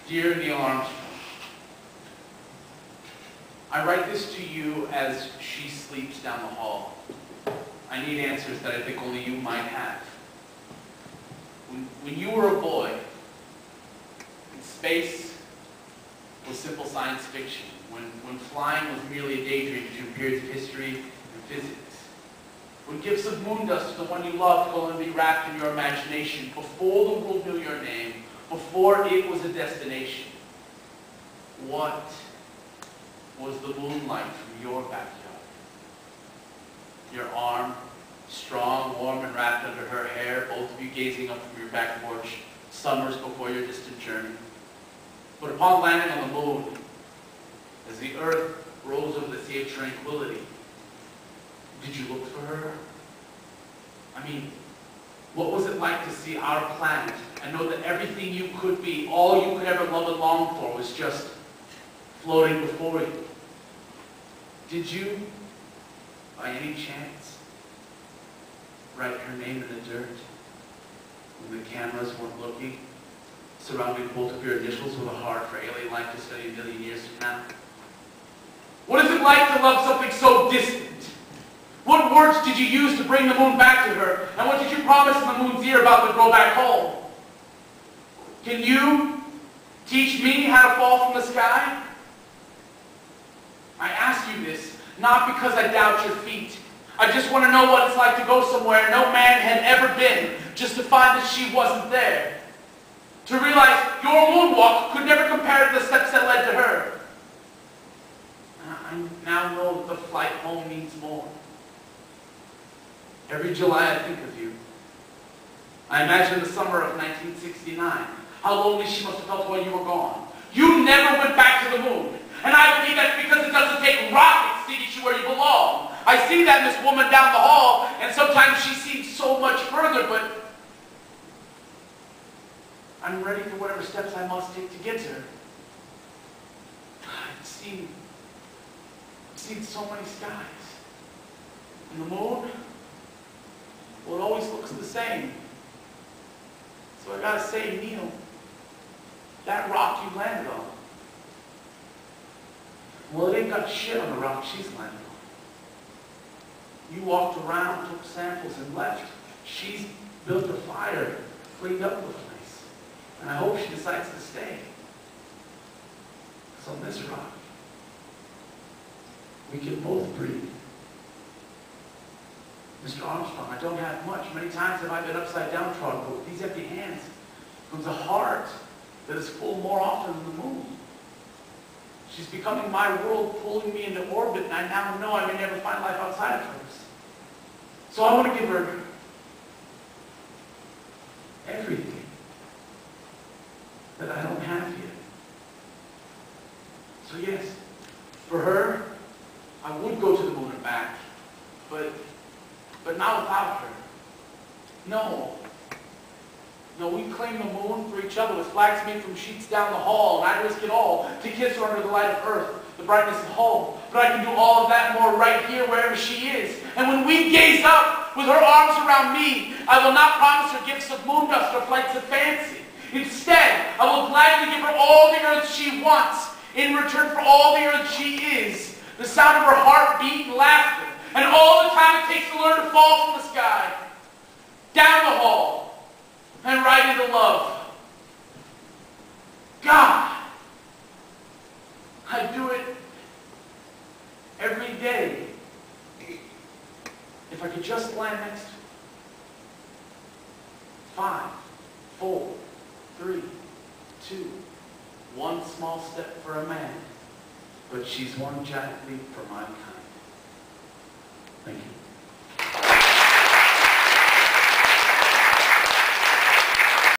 Dear Neil Armstrong, I write this to you as she sleeps down the hall. I need answers that I think only you might have. When you were a boy, space was simple science fiction. When flying was merely a daydream between periods of history and physics. When gifts of moon dust to the one you loved could only be wrapped in your imagination before the world knew your name, before it was a destination. What was the moonlight from your backyard? Your arm, strong, warm, and wrapped under her hair, both of you gazing up from your back porch, summers before your distant journey. But upon landing on the moon, as the earth rose over the sea of tranquility, did you look for her? I mean, what was it like to see our planet and know that everything you could be, all you could ever love and long for, was just floating before you? Did you, by any chance, write her name in the dirt when the cameras weren't looking, surrounding both of your initials with a heart for alien life to study a million years from now? What is it like to love something so distant? What words did you use to bring the moon back to her? And what did you promise in the moon's ear about the go back home? Can you teach me how to fall from the sky? I ask you this, not because I doubt your feet. I just want to know what it's like to go somewhere no man had ever been, just to find that she wasn't there. To realize your moonwalk could never compare to the steps that led to her. I now know that the flight home means more. Every July I think of you. I imagine the summer of 1969. How lonely she must have felt while you were gone. You never went back to the moon. And I believe that's because it doesn't take rockets to get you where you belong. I see that in this woman down the hall, and sometimes she seems so much further, but I'm ready for whatever steps I must take to get to her. I've seen so many skies. And the moon, well, it always looks the same. So I gotta say, Neil, that rock you landed on, well, it ain't got shit on the rock she's landed on. You walked around, took samples, and left. She's built a fire, cleaned up the place. And I hope she decides to stay. Because on this rock, we can both breathe. Mr. Armstrong, I don't have much. Many times have I been upside down trodden, but with these empty hands comes a heart that is full more often than the moon. She's becoming my world, pulling me into orbit, and I now know I may never find life outside of hers. So I want to give her everything that I don't have yet. So yes, for her, I would go to the moon and back, but not without her. No, we claim the moon for each other with flags made from sheets down the hall, and I'd risk it all to kiss her under the light of earth, the brightness of home. But I can do all of that more right here, wherever she is. And when we gaze up with her arms around me, I will not promise her gifts of moon dust or flights of fancy. Instead, I will gladly give her all the earth she wants in return for all the earth she is. The sound of her heartbeat and laughter, and all the time it takes to learn to fall from the sky, down the hall, and right into love. God, I'd do it every day if I could just land next to her. 5, 4, 3, 2, one small step for a man, but she's one giant leap for mankind. Thank you.